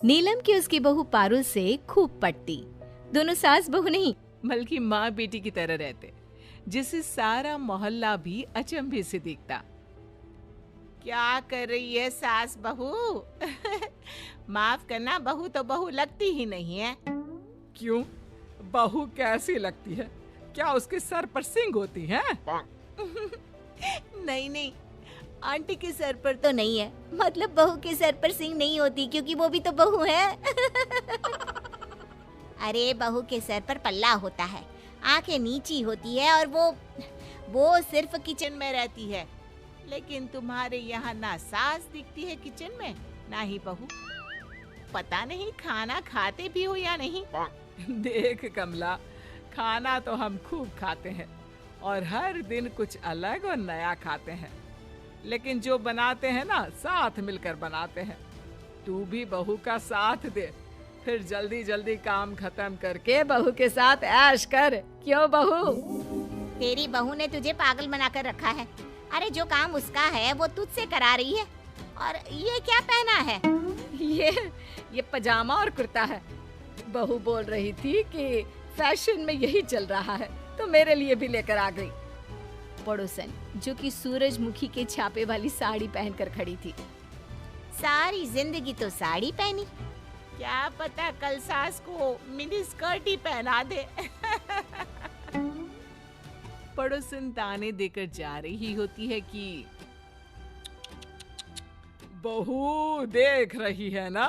नीलम की उसकी बहू पारुल से खूब पटती। दोनों सास बहू नहीं बल्कि माँ बेटी की तरह रहते, जिसे सारा मोहल्ला भी अचंभे से देखता। क्या कर रही है सास बहू? माफ करना, बहू तो बहू लगती ही नहीं है। क्यों? बहू कैसी लगती है? क्या उसके सर पर सींग होती है? नहीं नहीं, आंटी के सर पर तो नहीं है, मतलब बहू के सर पर सींग नहीं होती क्योंकि वो भी तो बहू है। अरे बहू के सर पर पल्ला होता है, आंखें नीची होती है और वो सिर्फ किचन में रहती है। लेकिन तुम्हारे यहाँ ना सास दिखती है किचन में, ना ही बहू। पता नहीं खाना खाते भी हो या नहीं। देख कमला, खाना तो हम खूब खाते हैं और हर दिन कुछ अलग और नया खाते हैं, लेकिन जो बनाते हैं ना साथ मिलकर बनाते हैं। तू भी बहू का साथ दे, फिर जल्दी जल्दी काम खत्म करके बहू के साथ ऐश कर। क्यों बहू? तेरी बहू ने तुझे पागल बनाकर रखा है। अरे जो काम उसका है वो तुझसे करा रही है। और ये क्या पहना है? ये पजामा और कुर्ता है। बहू बोल रही थी कि फैशन में यही चल रहा है, तो मेरे लिए भी लेकर आ गई। पड़ोसन जो कि सूरजमुखी के छापे वाली साड़ी पहनकर खड़ी थी। सारी जिंदगी तो साड़ी पहनी, क्या पता कल सास को मिनी स्कर्ट ही पहना दे। पड़ोसन ताने देकर जा रही होती है कि बहू देख रही है ना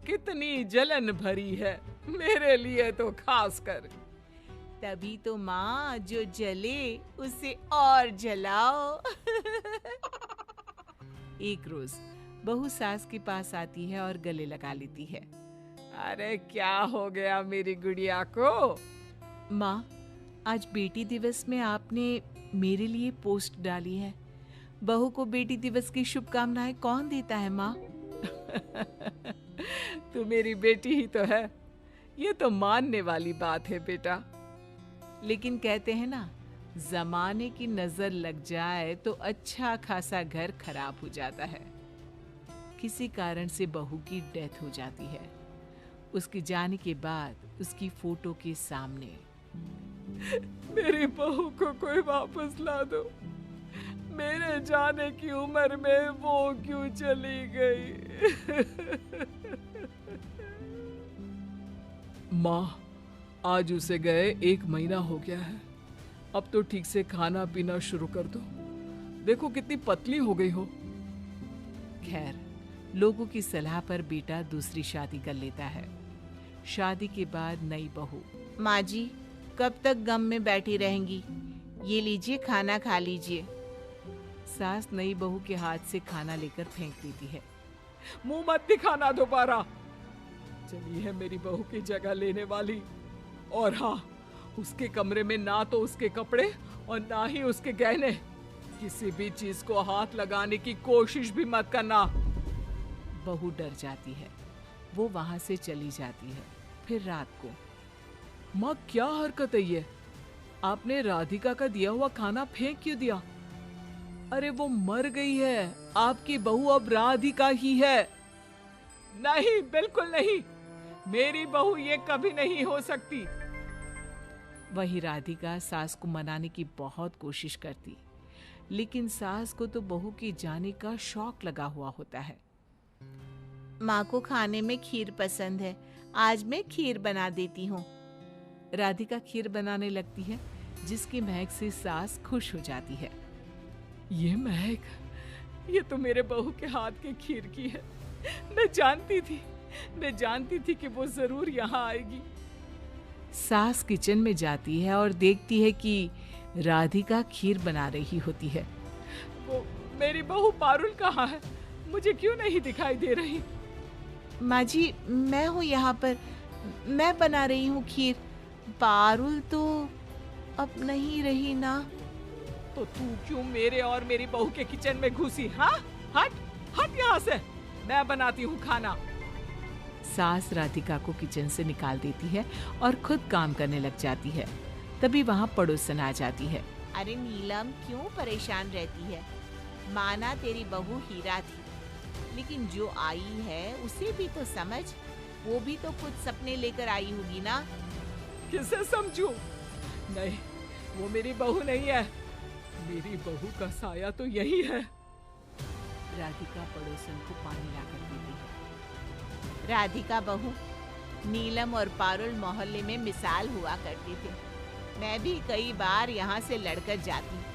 कितनी जलन भरी है, मेरे लिए तो खास कर। तभी तो माँ, जो जले उसे और जलाओ। एक रोज बहू सास के पास आती है और गले लगा लेती है। अरे क्या हो गया मेरी गुड़िया को? माँ, आज बेटी दिवस में आपने मेरे लिए पोस्ट डाली है। बहू को बेटी दिवस की शुभकामनाएं कौन देता है माँ? तू मेरी बेटी ही तो है, ये तो मानने वाली बात है बेटा। लेकिन कहते हैं ना, जमाने की नजर लग जाए तो अच्छा खासा घर खराब हो जाता है। किसी कारण से बहू की डेथ हो जाती है। उसके जाने के बाद उसकी फोटो के सामने, मेरी बहू को कोई वापस ला दो, मेरे जाने की उम्र में वो क्यों चली गई? माँ, आज उसे गए 1 महीना हो गया है। अब तो ठीक से खाना पीना शुरू कर दो, देखो कितनी पतली हो गई हो। खैर, लोगों की सलाह पर बेटा दूसरी शादी कर लेता है। शादी के बाद नई बहू, माँ जी कब तक गम में बैठी रहेंगी? ये लीजिए, खाना खा लीजिए। सास नई बहू के हाथ से खाना लेकर फेंक देती है। मुंह मत दिखाना दोबारा। चली है मेरी बहू की जगह लेने वाली। और हाँ, उसके कमरे में ना तो उसके कपड़े और ना ही उसके गहने। किसी भी चीज को हाथ लगाने की कोशिश भी मत करना। बहू डर जाती है, वो वहां से चली जाती है। फिर रात को, माँ क्या हरकत है ये? आपने राधिका का दिया हुआ खाना फेंक क्यों दिया? अरे वो मर गई है, आपकी बहू अब राधिका ही है। नहीं, बिल्कुल नहीं, मेरी बहू ये कभी नहीं हो सकती। वही राधिका सास को मनाने की बहुत कोशिश करती, लेकिन सास को तो बहू के जाने का शौक लगा हुआ होता है। माँ को खाने में खीर पसंद है, आज मैं खीर बना देती हूँ। राधिका खीर बनाने लगती है, जिसकी महक से सास खुश हो जाती है। ये महक, ये तो मेरे बहू के हाथ की खीर की है। मैं जानती थी कि वो जरूर यहाँ आएगी। सास किचन में जाती है और देखती है कि राधिका खीर बना रही होती है। वो मेरी बहू पारुल कहाँ है? मुझे क्यों नहीं दिखाई दे रही? माँ जी, मैं हूँ यहाँ पर, मैं बना रही हूँ खीर। पारुल तो अब नहीं रही ना। तो तू क्यों मेरे और मेरी बहू के किचन में घुसी? हाँ, हट हट यहाँ से, मैं बनाती हूँ खाना। सास राधिका को किचन से निकाल देती है और खुद काम करने लग जाती है। तभी वहाँ पड़ोसन आ जाती है। अरे नीलम, क्यों परेशान रहती है? माना तेरी बहू हीरा थी, लेकिन जो आई है उसे भी तो समझ। वो भी तो कुछ सपने लेकर आई होगी ना। किसे समझूं? नहीं, वो मेरी बहू नहीं है। मेरी बहू का साया तो यही है। राधिका पड़ोसन को पानी लाकर देती है। राधिका बहू, नीलम और पारुल मोहल्ले में मिसाल हुआ करती थी। मैं भी कई बार यहाँ से लड़कर जाती।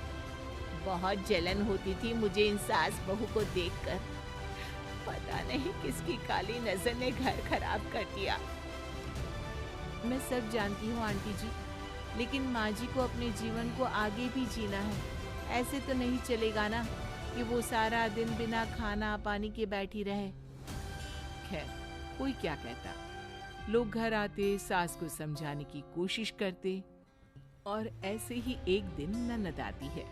बहुत जलन होती थी मुझे इन सास बहू को देखकर। पता नहीं किसकी काली नजर ने घर खराब कर दिया। मैं सब जानती हूँ आंटी जी, लेकिन माँ जी को अपने जीवन को आगे भी जीना है। ऐसे तो नहीं चलेगा ना कि वो सारा दिन बिना खाना पानी के बैठी रहे। खैर, कोई क्या कहता। लोग घर आते, सास को समझाने की कोशिश करते, और ऐसे ही एक दिन ननद आती है।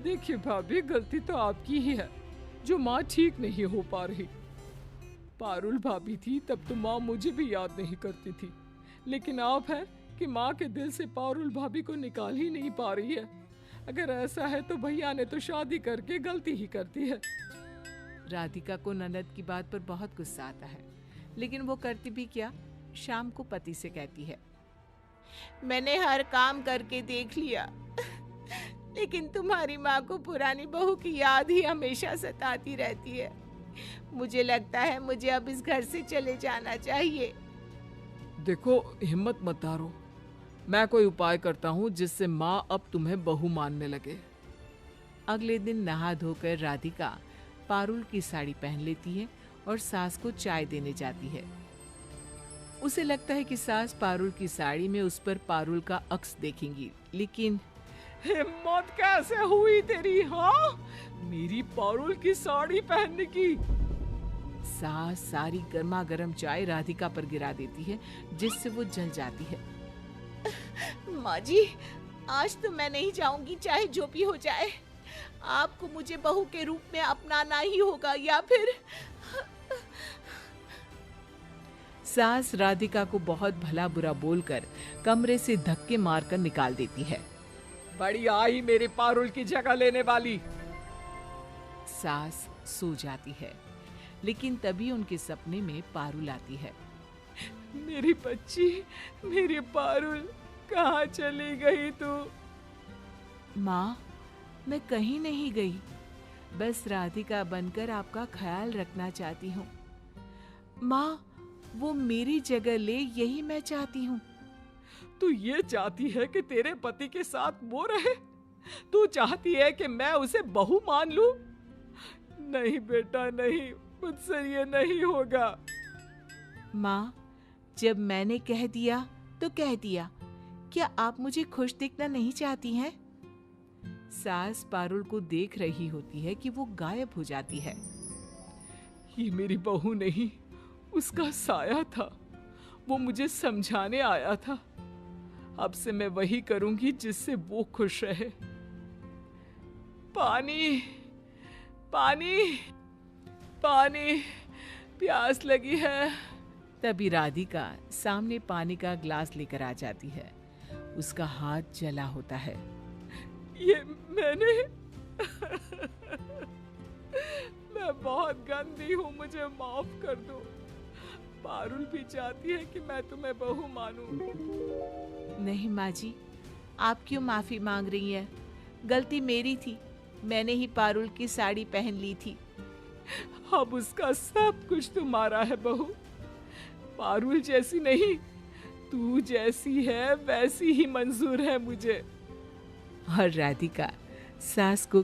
देखिए भाभी, गलती तो आपकी ही है जो माँ ठीक नहीं हो पा रही। पारुल भाभी थी तब तो माँ मुझे भी याद नहीं करती थी, लेकिन आप है कि माँ के दिल से पारुल भाभी को निकाल ही नहीं पा रही है। अगर ऐसा है तो भैया ने तो शादी करके गलती ही करती है। राधिका को ननद की बात पर बहुत गुस्सा आता है, लेकिन वो करती भी क्या, शाम को पति से कहती है, मैंने हर काम करके देख लिया, लेकिन तुम्हारी माँ को पुरानी बहू की याद ही हमेशा सताती रहती है। मुझे लगता है मुझे अब इस घर से चले जाना चाहिए। देखो, हिम्मत मत हारो। मैं कोई उपाय करता हूँ जिससे माँ अब तुम्हें बहू मानने लगे। अगले दिन नहा धोकर राधिका पारुल की साड़ी पहन लेती है और सास को चाय देने जाती है। उसे लगता है कि सास पारुल की साड़ी में उस पर पारुल का अक्स देखेंगी, लेकिन हिम्मत कैसे हुई तेरी, हाँ, मेरी पारुल की साड़ी पहनने की? सास सारी गर्मा गर्म चाय राधिका पर गिरा देती है, जिससे वो जल जाती है। माँ जी, आज तो मैं नहीं जाऊंगी, चाहे जो भी हो जाए। आपको मुझे बहू के रूप में अपनाना ही होगा, या फिर सास राधिका को बहुत भला बुरा बोलकर कमरे से धक्के मारकर निकाल देती है। बड़ी आई मेरे पारुल की जगह लेने वाली। सास सो जाती है, लेकिन तभी उनके सपने में पारुल आती है। मेरी बच्ची, मेरी पारुल, कहाँ चली गई तू? माँ, मैं कहीं नहीं गई, बस राधिका बनकर आपका ख्याल रखना चाहती हूँ। माँ, वो मेरी जगह ले, यही मैं चाहती हूँ। तू ये चाहती है कि तेरे पति के साथ वो रहे? तू चाहती है कि मैं उसे बहू मान लूं? नहीं बेटा, नहीं, मुझसे ये नहीं होगा। माँ, जब मैंने कह दिया तो कह दिया। क्या आप मुझे खुश देखना नहीं चाहती हैं? सास पारुल को देख रही होती है कि वो गायब हो जाती है। ये मेरी बहू नहीं, उसका साया था। वो मुझे समझाने आया था। अब से मैं वही करूंगी जिससे वो खुश रहे। पानी, पानी, पानी, प्यास लगी है। तभी राधिका सामने पानी का ग्लास लेकर आ जाती है। उसका हाथ जला होता है। ये मैंने मैं बहुत गंदी हूँ, मुझे माफ कर दो। पारुल भी चाहती है कि मैं तुम्हें बहू मानूं। नहीं माँ जी, आप क्यों माफी मांग रही हैं? गलती मेरी थी, मैंने ही पारुल की साड़ी पहन ली थी। अब उसका सब कुछ तुम्हारा है बहू। पारुल जैसी नहीं, तू जैसी है वैसी ही मंजूर है मुझे। और राधिका सास को